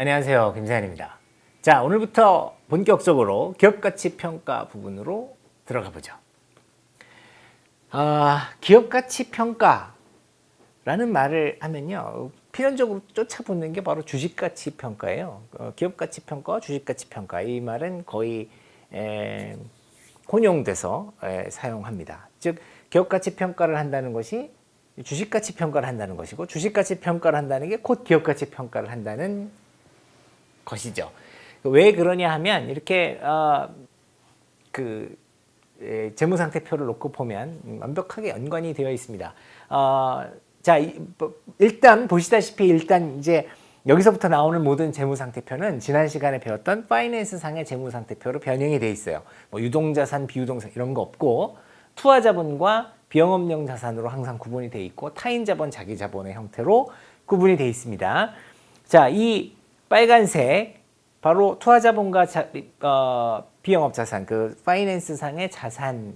안녕하세요, 김사현입니다. 자, 오늘부터 본격적으로 기업가치평가 부분으로 들어가 보죠. 기업가치평가라는 말을 하면요, 필연적으로 쫓아붙는 게 바로 주식가치평가예요. 기업가치평가와 주식가치평가, 이 말은 거의 혼용돼서 사용합니다. 즉, 기업가치평가를 한다는 것이 주식가치평가를 한다는 것이고, 주식가치평가를 한다는 게 곧 기업가치평가를 한다는 것이죠. 왜 그러냐 하면 이렇게 재무상태표를 놓고 보면 완벽하게 연관이 되어 있습니다. 자, 일단 보시다시피 이제 여기서부터 나오는 모든 재무상태표는 지난 시간에 배웠던 파이낸스상의 재무상태표로 변형이 되어 있어요. 뭐 유동자산, 비유동자산 이런 거 없고 투하자본과 비영업용 자산으로 항상 구분이 되어 있고 타인자본, 자기자본의 형태로 구분이 되어 있습니다. 자, 이 빨간색 바로 투하자본과 비영업자산, 그 파이낸스상의 자산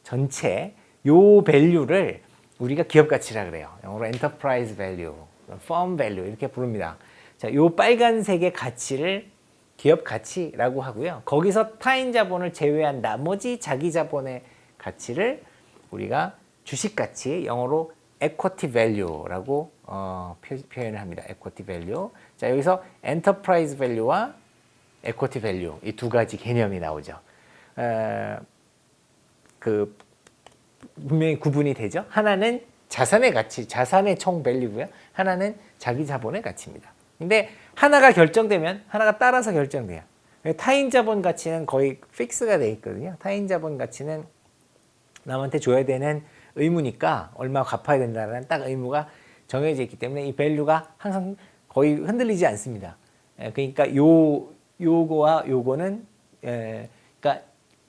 전체 요 밸류를 우리가 기업가치라 그래요. 영어로 enterprise value, firm value 이렇게 부릅니다. 자, 요 빨간색의 가치를 기업가치라고 하고요. 거기서 타인자본을 제외한 나머지 자기자본의 가치를 우리가 주식가치, 영어로 equity value라고 표현을 합니다. equity value. 자, 여기서 enterprise value와 equity value 이 두 가지 개념이 나오죠. 분명히 구분이 되죠. 하나는 자산의 가치, 자산의 총 밸류고요. 하나는 자기 자본의 가치입니다. 근데 하나가 결정되면 하나가 따라서 결정돼요. 타인 자본 가치는 거의 픽스가 돼 있거든요. 타인 자본 가치는 남한테 줘야 되는 의무니까 얼마 갚아야 된다는 딱 의무가 정해져 있기 때문에 이 밸류가 항상 거의 흔들리지 않습니다. 그러니까 요거와 요거는 그러니까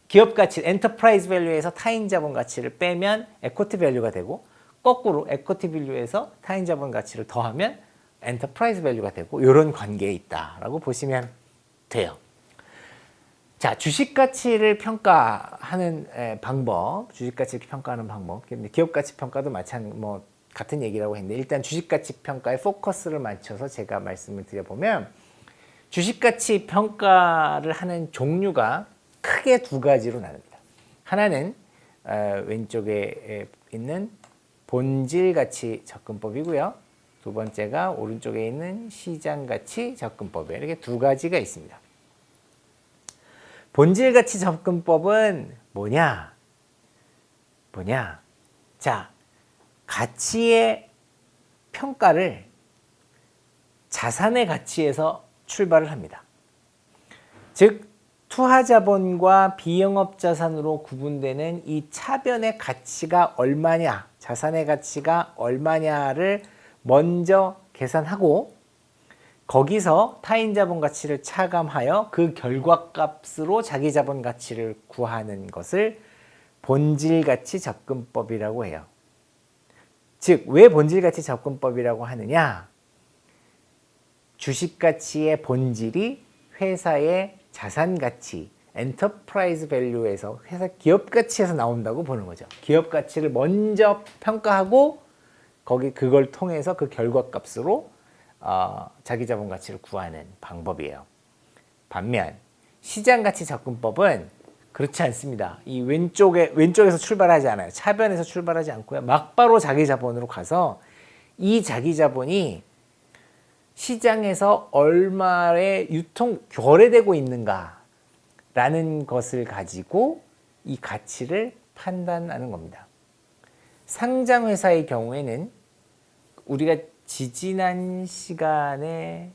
기업 가치, 엔터프라이즈 밸류에서 타인 자본 가치를 빼면 에쿼티 밸류가 되고 거꾸로 에쿼티 밸류에서 타인 자본 가치를 더하면 엔터프라이즈 밸류가 되고 이런 관계에 있다라고 보시면 돼요. 자, 주식 가치를 평가하는 방법, 주식 가치를 평가하는 방법, 기업 가치 평가도 같은 얘기라고 했는데 일단 주식 가치 평가에 포커스를 맞춰서 제가 말씀을 드려보면 주식 가치 평가를 하는 종류가 크게 두 가지로 나눕니다. 하나는 왼쪽에 있는 본질 가치 접근법이고요. 두 번째가 오른쪽에 있는 시장 가치 접근법이에요. 이렇게 두 가지가 있습니다. 본질 가치 접근법은 뭐냐? 자, 가치의 평가를 자산의 가치에서 출발을 합니다. 즉, 투하자본과 비영업자산으로 구분되는 이 차변의 가치가 얼마냐, 자산의 가치가 얼마냐를 먼저 계산하고 거기서 타인자본 가치를 차감하여 그 결과값으로 자기자본 가치를 구하는 것을 본질가치 접근법이라고 해요. 즉, 왜 본질가치 접근법이라고 하느냐? 주식가치의 본질이 회사의 자산가치, 엔터프라이즈 밸류에서 회사 기업가치에서 나온다고 보는 거죠. 기업가치를 먼저 평가하고 그걸 통해서 그 결과값으로 자기자본 가치를 구하는 방법이에요. 반면 시장가치 접근법은 그렇지 않습니다. 이 왼쪽에서 출발하지 않아요. 차변에서 출발하지 않고요. 막바로 자기자본으로 가서 이 자기자본이 시장에서 얼마에 거래되고 있는가라는 것을 가지고 이 가치를 판단하는 겁니다. 상장회사의 경우에는 우리가 지지난 시간에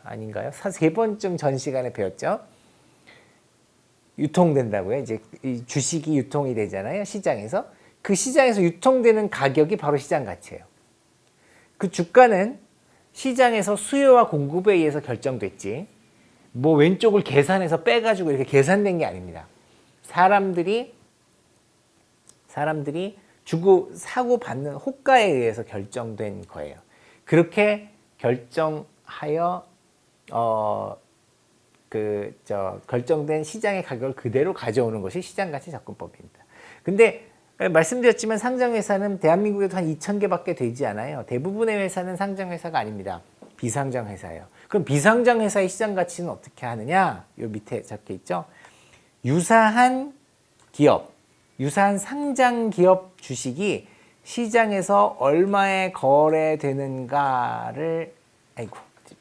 아닌가요? 3번쯤 전 시간에 배웠죠? 유통된다고요. 이제 이 주식이 유통이 되잖아요. 시장에서. 그 시장에서 유통되는 가격이 바로 시장 가치예요. 그 주가는 시장에서 수요와 공급에 의해서 결정됐지. 왼쪽을 계산해서 빼가지고 이렇게 계산된 게 아닙니다. 사람들이 주고 사고 받는 호가에 의해서 결정된 거예요. 그렇게 결정하여 결정된 시장의 가격을 그대로 가져오는 것이 시장가치 접근법입니다. 근데 말씀드렸지만 상장회사는 대한민국에도 한 2,000개밖에 되지 않아요. 대부분의 회사는 상장회사가 아닙니다. 비상장 회사예요. 그럼 비상장 회사의 시장 가치는 어떻게 하느냐? 요 밑에 적혀 있죠. 유사한 기업, 유사한 상장 기업 주식이 시장에서 얼마에 거래되는가를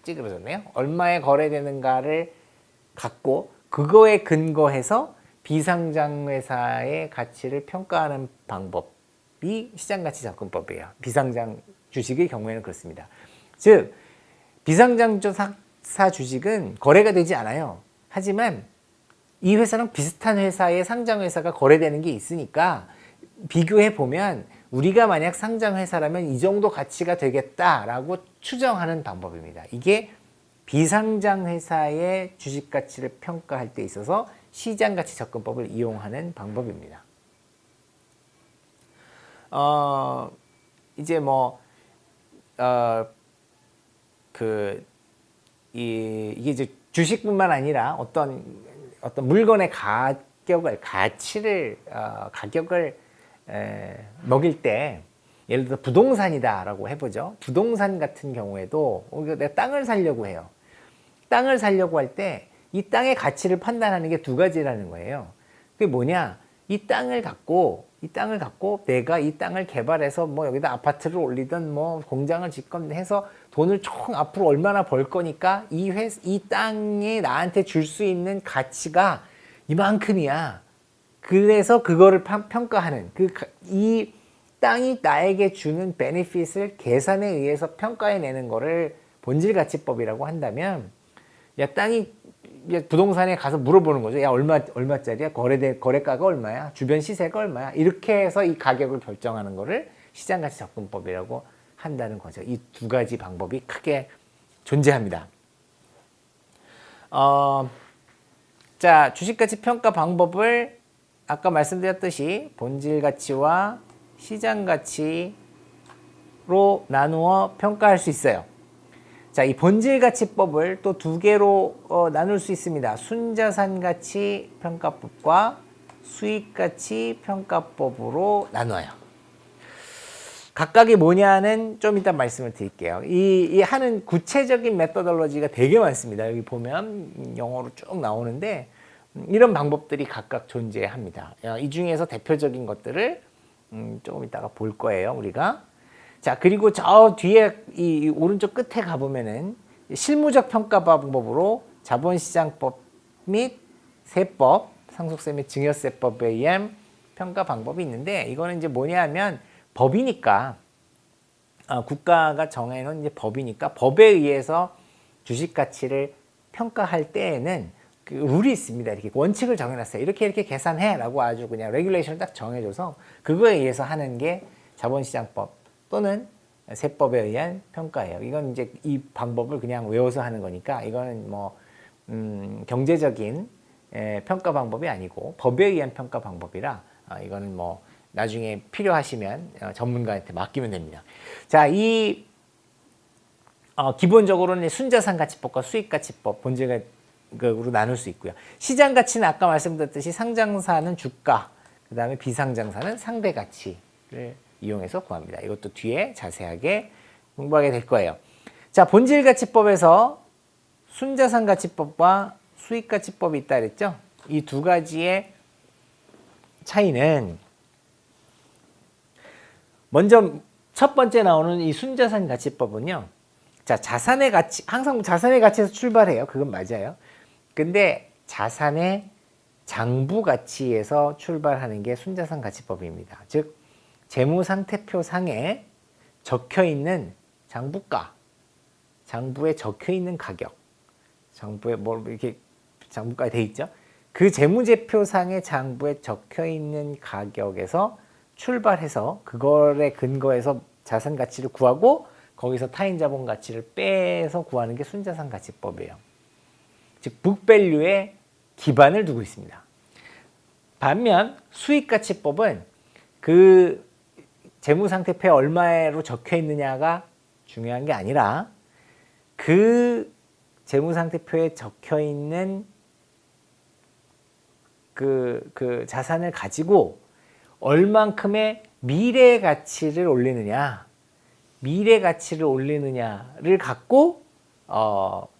찌그러졌네요. 얼마에 거래되는가를 갖고 그거에 근거해서 비상장 회사의 가치를 평가하는 방법이 시장가치 접근법이에요. 비상장 주식의 경우에는 그렇습니다. 즉 비상장사 주식은 거래가 되지 않아요. 하지만 이 회사랑 비슷한 회사의 상장 회사가 거래되는 게 있으니까 비교해 보면 우리가 만약 상장 회사라면 이 정도 가치가 되겠다라고 추정하는 방법입니다. 이게 비상장 회사의 주식 가치를 평가할 때 있어서 시장 가치 접근법을 이용하는 방법입니다. 이제 이게 이제 주식뿐만 아니라 어떤 물건의 가치를 먹일 때 예를 들어 부동산이다라고 해보죠. 부동산 같은 경우에도 내가 땅을 사려고 해요. 땅을 사려고 할 때 이 땅의 가치를 판단하는 게 두 가지라는 거예요. 그게 뭐냐? 이 땅을 갖고 내가 이 땅을 개발해서 여기다 아파트를 올리든 공장을 짓건 해서 돈을 총 앞으로 얼마나 벌 거니까 이 땅이 나한테 줄 수 있는 가치가 이만큼이야. 그래서 그거를 평가하는 이 땅이 나에게 주는 베네핏을 계산에 의해서 평가해내는 거를 본질가치법이라고 한다면, 부동산에 가서 물어보는 거죠. 얼마짜리야? 거래가가 얼마야? 주변 시세가 얼마야? 이렇게 해서 이 가격을 결정하는 거를 시장가치 접근법이라고 한다는 거죠. 이 두 가지 방법이 크게 존재합니다. 자, 주식가치 평가 방법을 아까 말씀드렸듯이 본질가치와 시장가치로 나누어 평가할 수 있어요. 자, 이 본질가치법을 또 두 개로 나눌 수 있습니다. 순자산가치 평가법과 수익가치 평가법으로 나눠요. 각각이 뭐냐는 좀 이따 말씀을 드릴게요. 이 하는 구체적인 메서덜러지가 되게 많습니다. 여기 보면 영어로 쭉 나오는데 이런 방법들이 각각 존재합니다. 이 중에서 대표적인 것들을 조금 이따가 볼 거예요, 우리가. 자, 그리고 저 뒤에 이 오른쪽 끝에 가보면은 실무적 평가 방법으로 자본시장법 및 세법, 상속세 및 증여세법에 의한 평가 방법이 있는데, 이거는 이제 뭐냐 하면 법이니까, 국가가 정해놓은 이제 법이니까 법에 의해서 주식 가치를 평가할 때에는 그 룰이 있습니다. 이렇게 원칙을 정해놨어요. 이렇게 계산해라고 아주 그냥 레귤레이션을 딱 정해줘서 그거에 의해서 하는 게 자본시장법 또는 세법에 의한 평가예요. 이건 이제 이 방법을 그냥 외워서 하는 거니까 이거는 경제적인 평가 방법이 아니고 법에 의한 평가 방법이라 이거는 나중에 필요하시면 전문가한테 맡기면 됩니다. 자, 기본적으로는 순자산가치법과 수익가치법 본질으로 나눌 수 있고요. 시장가치는 아까 말씀드렸듯이 상장사는 주가, 그 다음에 비상장사는 상대가치를 이용해서 구합니다. 이것도 뒤에 자세하게 공부하게 될 거예요. 자, 본질가치법에서 순자산가치법과 수익가치법이 있다 그랬죠? 이 두 가지의 차이는 먼저 첫 번째 나오는 이 순자산가치법은요. 자, 자산의 가치, 항상 자산의 가치에서 출발해요. 그건 맞아요. 근데 자산의 장부 가치에서 출발하는 게 순자산가치법입니다. 즉 재무상태표 상에 적혀있는 장부가, 장부에 적혀있는 가격, 장부에 이렇게 장부가에 돼 있죠. 그 재무제표상의 장부에 적혀있는 가격에서 출발해서 그거에 근거해서 자산 가치를 구하고 거기서 타인 자본 가치를 빼서 구하는 게 순자산가치법이에요. 즉 북밸류에 기반을 두고 있습니다. 반면 수익가치법은 그 재무상태표에 얼마로 적혀 있느냐가 중요한 게 아니라 그 재무상태표에 적혀 있는 그 자산을 가지고 얼만큼의 미래 가치를 올리느냐를 갖고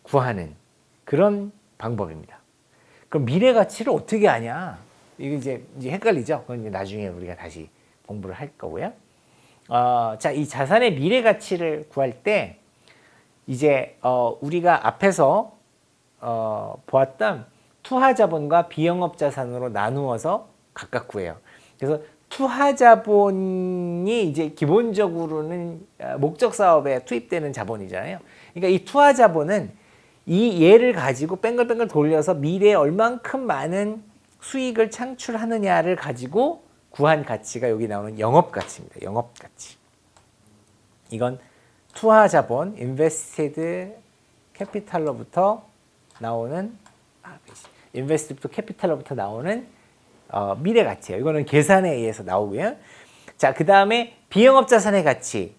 구하는 그런 방법입니다. 그럼 미래 가치를 어떻게 아냐? 이게 이제 헷갈리죠? 그건 이제 나중에 우리가 다시 공부를 할 거고요. 자, 이 자산의 미래 가치를 구할 때 이제 우리가 앞에서 보았던 투하 자본과 비영업 자산으로 나누어서 각각 구해요. 그래서 투하 자본이 이제 기본적으로는 목적 사업에 투입되는 자본이잖아요. 그러니까 이 투하 자본은 이 얘를 가지고 뱅글뱅글 돌려서 미래에 얼만큼 많은 수익을 창출하느냐를 가지고 구한 가치가 여기 나오는 영업 가치입니다. 영업 가치. 이건 투하 자본, invested capital로부터 나오는 invested capital로부터 나오는 미래 가치예요. 이거는 계산에 의해서 나오고요. 자, 그 다음에 비영업 자산의 가치.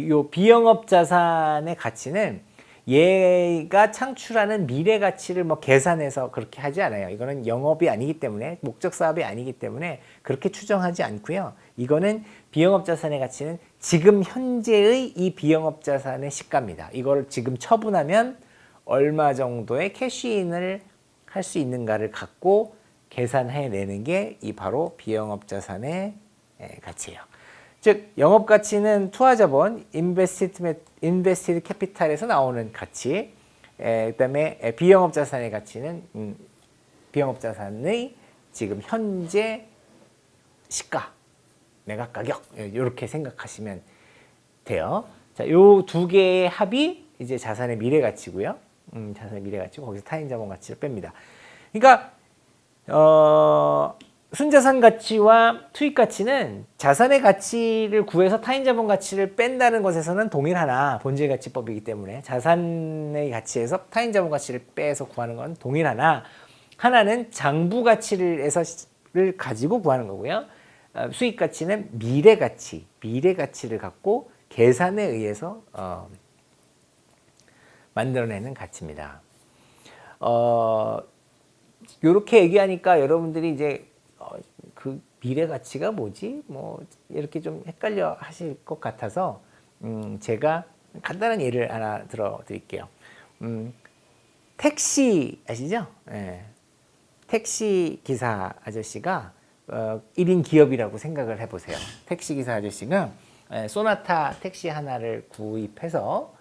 요 비영업 자산의 가치는 얘가 창출하는 미래 가치를 뭐 계산해서 그렇게 하지 않아요. 이거는 영업이 아니기 때문에, 목적 사업이 아니기 때문에 그렇게 추정하지 않고요. 이거는 비영업 자산의 가치는 지금 현재의 이 비영업 자산의 시가입니다. 이걸 지금 처분하면 얼마 정도의 캐시인을 할 수 있는가를 갖고 계산해내는 게 이 바로 비영업 자산의 가치예요. 즉 영업 가치는 투하 자본, invested capital에서 나오는 가치, 그다음에 비영업 자산의 가치는 비영업 자산의 지금 현재 시가, 매각 가격 이렇게 생각하시면 돼요. 자, 요 두 개의 합이 이제 자산의 미래 가치고요. 자산의 미래 가치고 거기서 타인 자본 가치를 뺍니다. 그러니까 순자산 가치와 투입 가치는 자산의 가치를 구해서 타인 자본 가치를 뺀다는 것에서는 동일하나 본질 가치법이기 때문에 자산의 가치에서 타인 자본 가치를 빼서 구하는 건 동일하나 하나는 장부 가치를 가지고 구하는 거고요. 수익 가치는 미래 가치를 갖고 계산에 의해서 만들어내는 가치입니다. 이렇게 얘기하니까 여러분들이 이제 그 미래 가치가 뭐지? 뭐 이렇게 좀 헷갈려 하실 것 같아서 제가 간단한 예를 하나 들어 드릴게요. 택시 아시죠? 네. 택시 기사 아저씨가 1인 기업이라고 생각을 해보세요. 택시 기사 아저씨가 소나타 택시 하나를 구입해서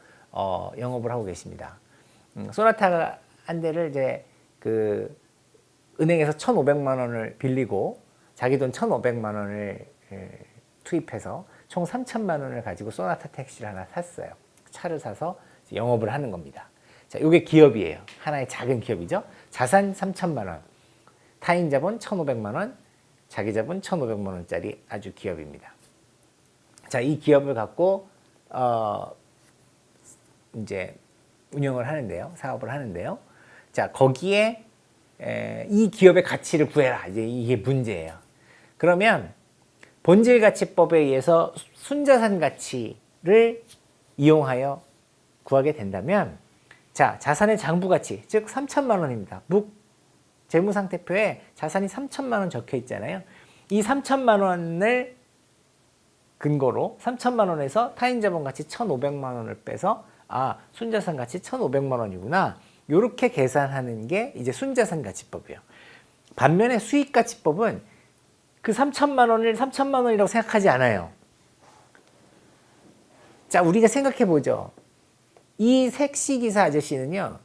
영업을 하고 계십니다. 소나타 한 대를 이제 그 은행에서 1,500만 원을 빌리고 자기 돈 1,500만 원을 투입해서 총 3,000만 원을 가지고 소나타 택시를 하나 샀어요. 차를 사서 영업을 하는 겁니다. 자, 이게 기업이에요. 하나의 작은 기업이죠. 자산 3,000만 원, 타인 자본 1,500만 원, 자기 자본 1,500만 원짜리 아주 기업입니다. 자, 이 기업을 갖고 이제 운영을 하는데요. 사업을 하는데요. 자, 거기에 이 기업의 가치를 구해라. 이제 이게 문제예요. 그러면 본질가치법에 의해서 순자산 가치를 이용하여 구하게 된다면 자, 자산의 장부가치, 즉 3,000만 원입니다. 재무상태표에 자산이 3,000만 원 적혀 있잖아요. 이 3,000만 원을 근거로 3,000만 원에서 타인자본 가치 1,500만 원을 빼서 순자산 가치 1,500만 원이구나. 이렇게 계산하는 게 이제 순자산 가치법이에요. 반면에 수익 가치법은 그 3,000만 원을 3,000만 원이라고 생각하지 않아요. 자, 우리가 생각해 보죠. 이 택시기사 아저씨는요,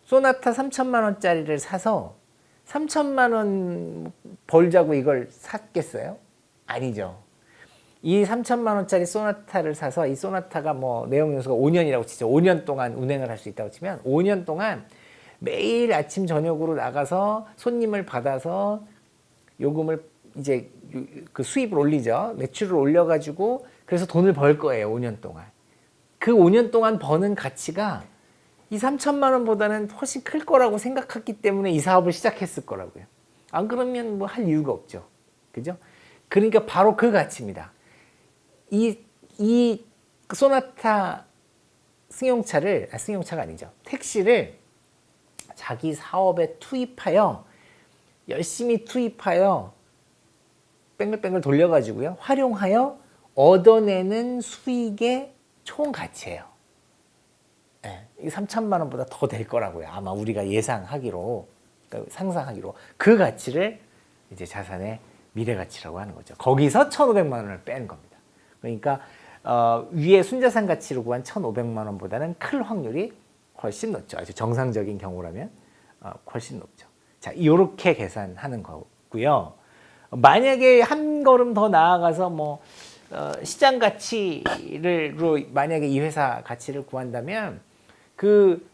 소나타 3,000만 원짜리를 사서 3,000만 원 벌자고 이걸 샀겠어요? 아니죠. 이 3,000만 원짜리 소나타를 사서 이 소나타가 뭐 내용 연수가 5년이라고 치죠. 5년 동안 운행을 할 수 있다고 치면 5년 동안 매일 아침 저녁으로 나가서 손님을 받아서 요금을 이제 그 수입을 올리죠. 매출을 올려가지고 그래서 돈을 벌 거예요. 5년 동안. 그 5년 동안 버는 가치가 이 3,000만 원보다는 훨씬 클 거라고 생각했기 때문에 이 사업을 시작했을 거라고요. 안 그러면 뭐 할 이유가 없죠. 그죠? 그러니까 바로 그 가치입니다. 이 소나타 승용차가 아니죠. 택시를 자기 사업에 투입하여 열심히 투입하여 뺑글뺑글 돌려가지고요. 활용하여 얻어내는 수익의 총 가치예요. 3천만 원보다 더 될 거라고요. 아마 우리가 예상하기로, 그러니까 상상하기로 그 가치를 이제 자산의 미래 가치라고 하는 거죠. 거기서 1,500만 원을 뺀 겁니다. 그러니까 위에 순자산 가치로 구한 1,500만 원보다는 클 확률이 훨씬 높죠. 아주 정상적인 경우라면 훨씬 높죠. 자, 이렇게 계산하는 거고요. 만약에 한 걸음 더 나아가서 뭐 시장 가치로 만약에 이 회사 가치를 구한다면 그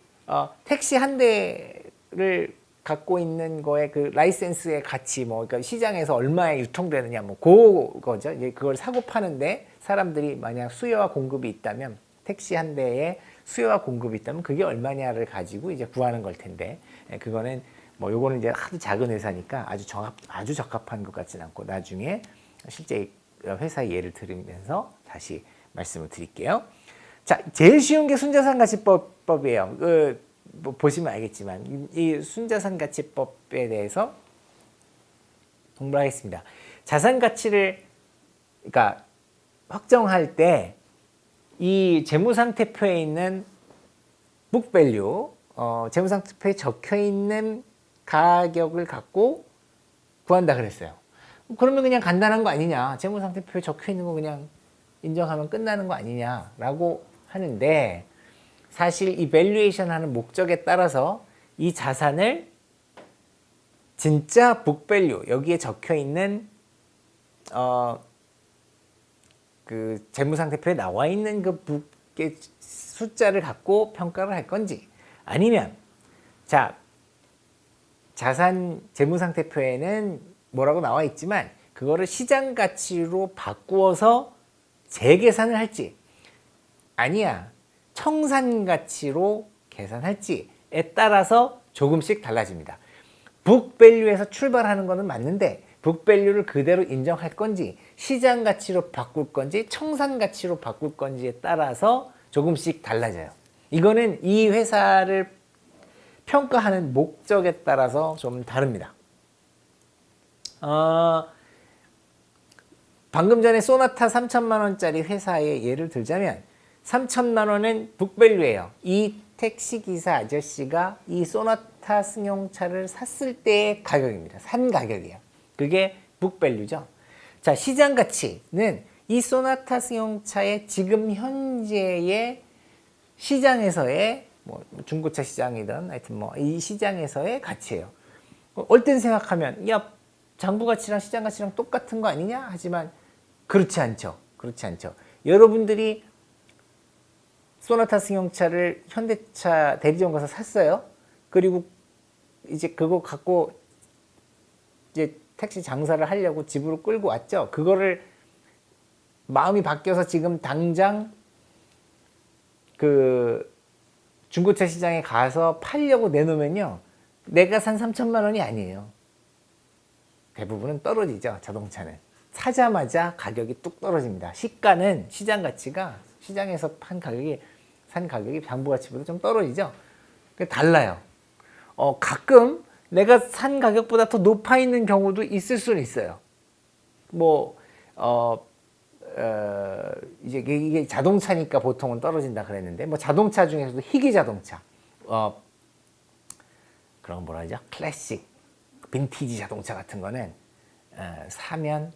택시 한 대를 갖고 있는 거에 그 라이센스의 가치 뭐 그러니까 시장에서 얼마에 유통되느냐 뭐 그거죠. 이제 그걸 사고 파는데 사람들이 만약 수요와 공급이 있다면 택시 한 대에 수요와 공급이 있다면 그게 얼마냐를 가지고 이제 구하는 걸 텐데 그거는 뭐 요거는 이제 하도 작은 회사니까 아주 적합한 것 같지는 않고 나중에 실제 회사 예를 들으면서 다시 말씀을 드릴게요. 자, 제일 쉬운 게 순자산가치법이에요. 뭐 보시면 알겠지만 이 순자산가치법에 대해서 공부를 하겠습니다. 자산 가치를 그러니까 확정할 때 이 재무상태표에 있는 북밸류, 재무상태표에 적혀 있는 가격을 갖고 구한다 그랬어요. 그러면 그냥 간단한 거 아니냐? 재무상태표에 적혀 있는 거 그냥 인정하면 끝나는 거 아니냐라고 하는데 사실 이 밸류에이션 하는 목적에 따라서 이 자산을 진짜 북밸류 여기에 적혀 있는 그 재무상태표에 나와 있는 그 북의 숫자를 갖고 평가를 할 건지 아니면 자 자산 재무상태표에는 뭐라고 나와 있지만 그거를 시장 가치로 바꾸어서 재계산을 할지 아니야 청산 가치로 계산할지에 따라서 조금씩 달라집니다. 북밸류에서 출발하는 거는 맞는데 북밸류를 그대로 인정할 건지 시장 가치로 바꿀 건지 청산 가치로 바꿀 건지에 따라서 조금씩 달라져요. 이거는 이 회사를 평가하는 목적에 따라서 좀 다릅니다. 방금 전에 소나타 3천만 원짜리 회사의 예를 들자면 3천만 원은 북밸류예요. 이 택시기사 아저씨가 이 소나타 승용차를 샀을 때의 가격입니다. 산 가격이에요. 그게 북밸류죠. 자, 시장 가치는 이 소나타 승용차의 지금 현재의 시장에서의 뭐 중고차 시장이든 하여튼 뭐 이 시장에서의 가치예요. 얼땐 생각하면 야 장부 가치랑 시장 가치랑 똑같은 거 아니냐? 하지만 그렇지 않죠. 그렇지 않죠. 여러분들이 소나타 승용차를 현대차 대리점 가서 샀어요. 그리고 이제 그거 갖고 이제 택시 장사를 하려고 집으로 끌고 왔죠. 그거를 마음이 바뀌어서 지금 당장 그 중고차 시장에 가서 팔려고 내놓으면요. 내가 산 3천만 원이 아니에요. 대부분은 떨어지죠. 자동차는. 사자마자 가격이 뚝 떨어집니다. 시가는 시장 가치가 시장에서 산 가격이 장부 가치보다 좀 떨어지죠. 달라요. 가끔 내가 산 가격보다 더 높아 있는 경우도 있을 수는 있어요. 뭐 이제 이게 자동차니까 보통은 떨어진다 그랬는데 뭐 자동차 중에서도 희귀 자동차 그런 뭐라 하죠? 클래식, 빈티지 자동차 같은 거는 사면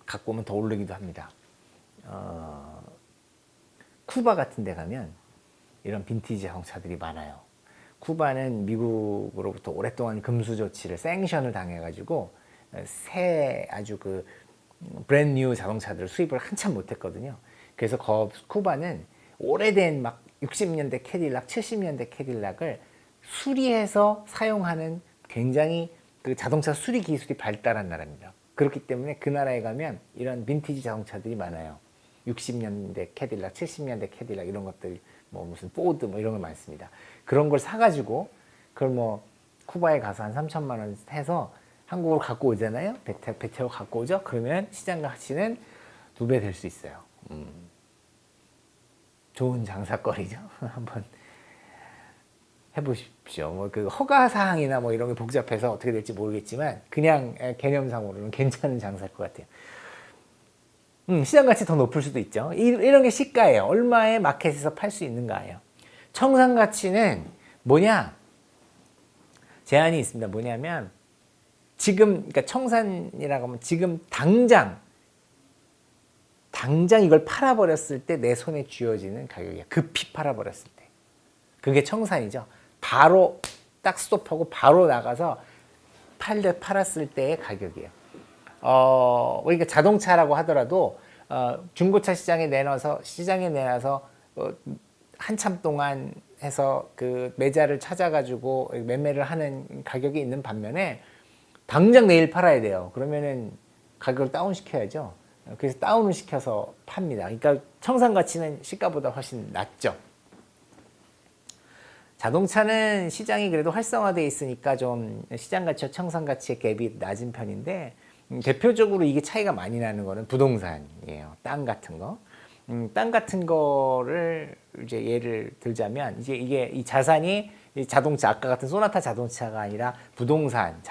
갖고 오면 더 오르기도 합니다. 쿠바 같은 데 가면 이런 빈티지 자동차들이 많아요. 쿠바는 미국으로부터 오랫동안 금수 조치를 생션을 당해가지고 새 아주 그 브랜드 뉴 자동차들을 수입을 한참 못했거든요. 그래서 쿠바는 오래된 막 60년대 캐딜락, 70년대 캐딜락을 수리해서 사용하는 굉장히 그 자동차 수리 기술이 발달한 나라입니다. 그렇기 때문에 그 나라에 가면 이런 빈티지 자동차들이 많아요. 60년대 캐딜락, 70년대 캐딜락 이런 것들 뭐 무슨 포드 뭐 이런 거 많습니다. 그런 걸 사가지고 그걸 뭐 쿠바에 가서 한 3천만 원 해서 한국으로 갖고 오잖아요. 배 태워 갖고 오죠. 그러면 시장 가치는 2배 될 수 있어요. 좋은 장사거리죠. 한번 해보십시오. 뭐 그 허가 사항이나 뭐 이런 게 복잡해서 어떻게 될지 모르겠지만 그냥 개념상으로는 괜찮은 장사일 것 같아요. 시장 가치 더 높을 수도 있죠. 이런 게 시가예요. 얼마에 마켓에서 팔 수 있는가예요. 청산 가치는 뭐냐? 제한이 있습니다. 뭐냐면 지금 그러니까 청산이라고 하면 지금 당장 이걸 팔아버렸을 때 내 손에 쥐어지는 가격이야. 급히 팔아버렸을 때. 그게 청산이죠. 바로 딱 스톱하고 바로 나가서 팔았을 때의 가격이에요. 그러니까 자동차라고 하더라도 중고차 시장에 내놔서 한참 동안 해서 그 매자를 찾아가지고 매매를 하는 가격이 있는 반면에 당장 내일 팔아야 돼요. 그러면은 가격을 다운 시켜야죠. 그래서 다운을 시켜서 팝니다. 그러니까 청산 가치는 시가보다 훨씬 낮죠. 자동차는 시장이 그래도 활성화되어 있으니까 좀 시장 가치와 청산 가치의 갭이 낮은 편인데 대표적으로 이게 차이가 많이 나는 거는 부동산이에요. 땅 같은 거. 땅 같은 거를 이제 예를 들자면 이제 이게 이 자산이 이 자동차 아까 같은 소나타 자동차가 아니라 부동산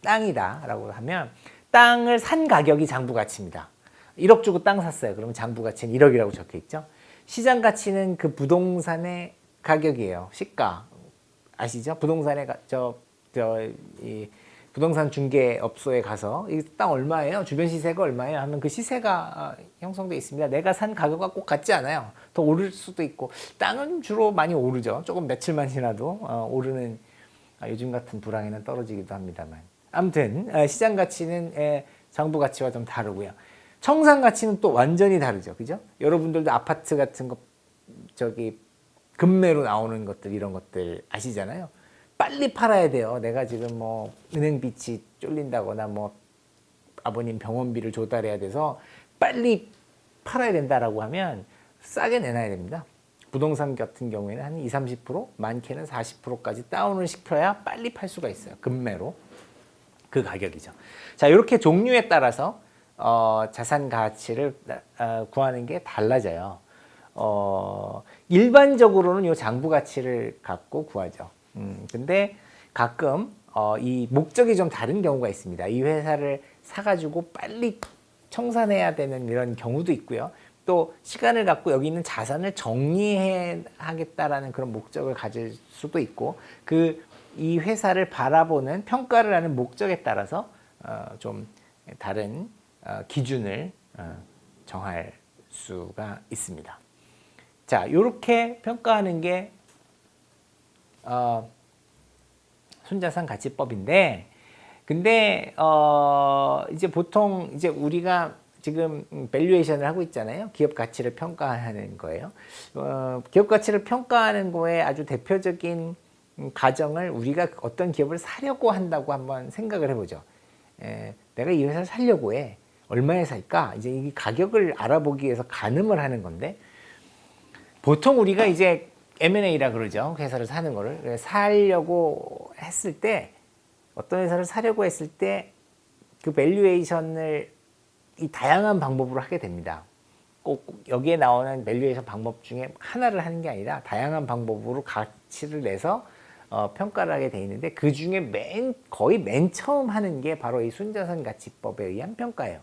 땅이다라고 하면 땅을 산 가격이 장부 가치입니다. 1억 주고 땅 샀어요. 그러면 장부 가치는 1억이라고 적혀 있죠. 시장 가치는 그 부동산의 가격이에요. 시가 아시죠? 부동산에 이 부동산 중개업소에 가서 이 땅 얼마예요? 주변 시세가 얼마예요? 하면 그 시세가 형성돼 있습니다. 내가 산 가격과 꼭 같지 않아요. 더 오를 수도 있고 땅은 주로 많이 오르죠. 조금 며칠만 지나도 오르는 요즘 같은 불황에는 떨어지기도 합니다만 아무튼 시장 가치는 장부 가치와 좀 다르고요. 청산 가치는 또 완전히 다르죠. 그죠? 여러분들도 아파트 같은 거 급매로 나오는 것들 이런 것들 아시잖아요. 빨리 팔아야 돼요. 내가 지금 뭐 은행빚이 쫄린다거나 뭐 아버님 병원비를 조달해야 돼서 빨리 팔아야 된다라고 하면 싸게 내놔야 됩니다. 부동산 같은 경우에는 한 20, 30%, 많게는 40%까지 다운을 시켜야 빨리 팔 수가 있어요. 급매로. 그 가격이죠. 자, 이렇게 종류에 따라서 자산 가치를 구하는 게 달라져요. 일반적으로는 이 장부 가치를 갖고 구하죠. 근데 가끔 이 목적이 좀 다른 경우가 있습니다. 이 회사를 사가지고 빨리 청산해야 되는 이런 경우도 있고요. 또 시간을 갖고 여기 있는 자산을 정리해 하겠다라는 그런 목적을 가질 수도 있고 이 회사를 바라보는 평가를 하는 목적에 따라서 좀 다른 기준을 정할 수가 있습니다. 자, 이렇게 평가하는 게 순자산 가치법인데, 근데 이제 보통 이제 우리가 지금 밸류에이션을 하고 있잖아요. 기업 가치를 평가하는 거예요. 기업 가치를 평가하는 거에 아주 대표적인 과정을 우리가 어떤 기업을 사려고 한다고 한번 생각을 해보죠. 내가 이 회사를 사려고 해. 얼마에 살까? 이제 이 가격을 알아보기 위해서 가늠을 하는 건데, 보통 우리가 이제 M&A라 그러죠. 회사를 사는 거를. 사려고 했을 때, 어떤 회사를 사려고 했을 때, 그 밸류에이션을 이 다양한 방법으로 하게 됩니다. 꼭 여기에 나오는 밸류에이션 방법 중에 하나를 하는 게 아니라 다양한 방법으로 가치를 내서 평가를 하게 돼 있는데 그 중에 거의 맨 처음 하는 게 바로 이 순자산 가치법에 의한 평가예요.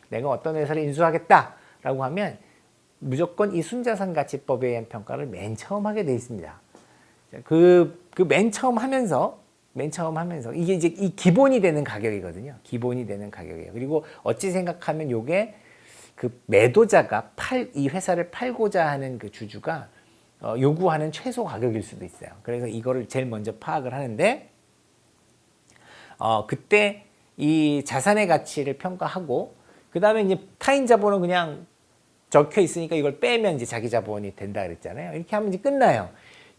내가 어떤 회사를 인수하겠다라고 하면 무조건 이 순자산 가치법에 의한 평가를 맨 처음 하게 돼 있습니다. 맨 처음 하면서 이게 이제 이 기본이 되는 가격이거든요. 기본이 되는 가격이에요. 그리고 어찌 생각하면 요게 그 매도자가 이 회사를 팔고자 하는 그 주주가 요구하는 최소 가격일 수도 있어요. 그래서 이거를 제일 먼저 파악을 하는데 그때 이 자산의 가치를 평가하고 그 다음에 이제 타인 자본은 그냥 적혀 있으니까 이걸 빼면 이제 자기 자본이 된다 그랬잖아요. 이렇게 하면 이제 끝나요.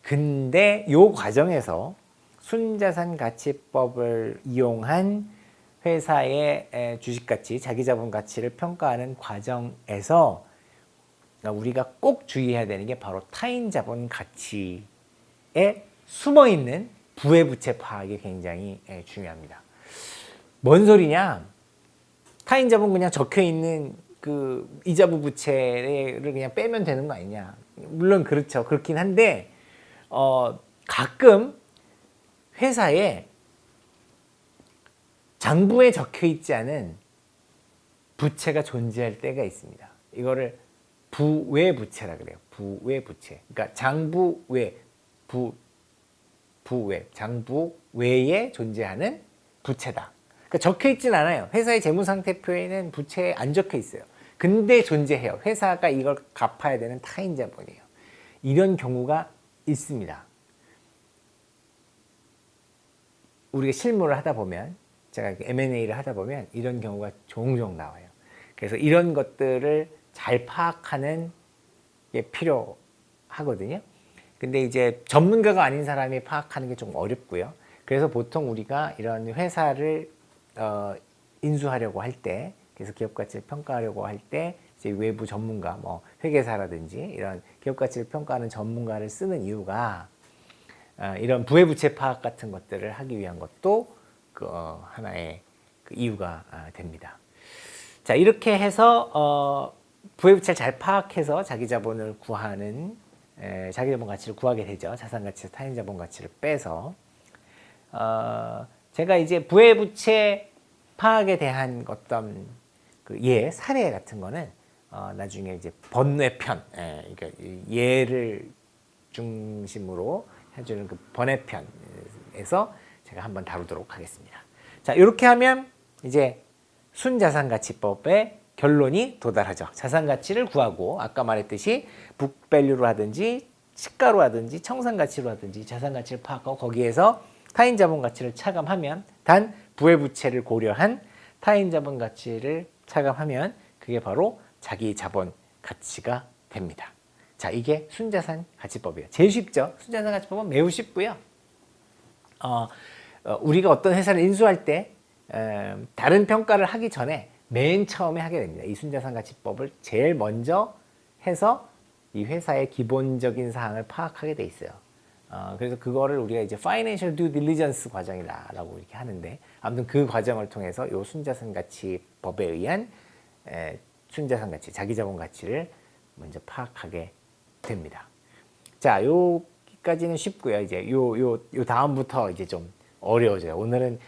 근데 요 과정에서 순자산 가치법을 이용한 회사의 주식 가치, 자기 자본 가치를 평가하는 과정에서 우리가 꼭 주의해야 되는 게 바로 타인 자본 가치에 숨어 있는 부의 부채 파악이 굉장히 중요합니다. 뭔 소리냐? 타인 자본 그냥 적혀 있는 그 이자부 부채를 그냥 빼면 되는 거 아니냐? 물론 그렇죠. 그렇긴 한데 가끔 회사에 장부에 적혀 있지 않은 부채가 존재할 때가 있습니다. 이거를 부외 부채라 그래요. 부외 부채. 그러니까 장부 외 부외, 장부 외에 존재하는 부채다. 그러니까 적혀 있진 않아요. 회사의 재무상태표에는 부채 안 적혀 있어요. 근데 존재해요. 회사가 이걸 갚아야 되는 타인 자본이에요. 이런 경우가 있습니다. 우리가 실무를 하다 보면, 제가 M&A를 하다 보면 이런 경우가 종종 나와요. 그래서 이런 것들을 잘 파악하는 게 필요하거든요. 근데 이제 전문가가 아닌 사람이 파악하는 게 좀 어렵고요. 그래서 보통 우리가 이런 회사를 인수하려고 할 때, 그래서 기업 가치를 평가하려고 할 때 이제 외부 전문가, 뭐 회계사라든지 이런 기업 가치를 평가하는 전문가를 쓰는 이유가 이런 부회부채 파악 같은 것들을 하기 위한 것도 하나의 이유가 됩니다. 자, 이렇게 해서 부회부채를 잘 파악해서 자기 자본 가치를 구하게 되죠. 자산 가치에서 타인 자본 가치를 빼서. 제가 이제 부회부채 파악에 대한 어떤 사례 같은 거는 나중에 이제 번외편, 그러니까 예를 중심으로 해주는 그 번외편에서 제가 한번 다루도록 하겠습니다. 자, 이렇게 하면 이제 순자산가치법의 결론이 도달하죠. 자산가치를 구하고 아까 말했듯이 북밸류로 하든지 시가로 하든지 청산가치로 하든지 자산가치를 파악하고 거기에서 타인자본가치를 차감하면 단 부회부채를 고려한 타인자본가치를 차감하면 그게 바로 자기자본가치가 됩니다. 자, 이게 순자산가치법이에요. 제일 쉽죠. 순자산가치법은 매우 쉽고요. 우리가 어떤 회사를 인수할 때 다른 평가를 하기 전에 맨 처음에 하게 됩니다. 이 순자산가치법을 제일 먼저 해서 이 회사의 기본적인 사항을 파악하게 돼 있어요. 그래서 그거를 우리가 이제 Financial Due Diligence 과정이라고 이렇게 하는데, 아무튼 그 과정을 통해서 이 순자산가치법에 의한 순자산가치, 자기자본가치를 먼저 파악하게 됩니다. 자, 여기까지는 쉽고요. 이제 요 다음부터 이제 좀 어려워져요. 오늘은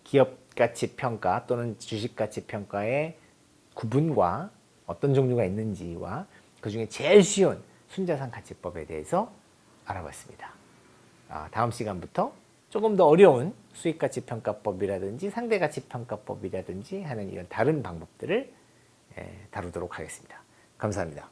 기업가치평가 또는 주식가치평가의 구분과 어떤 종류가 있는지와 그 중에 제일 쉬운 순자산가치법에 대해서 알아봤습니다. 다음 시간부터 조금 더 어려운 수익가치평가법이라든지 상대가치평가법이라든지 하는 이런 다른 방법들을 다루도록 하겠습니다. 감사합니다.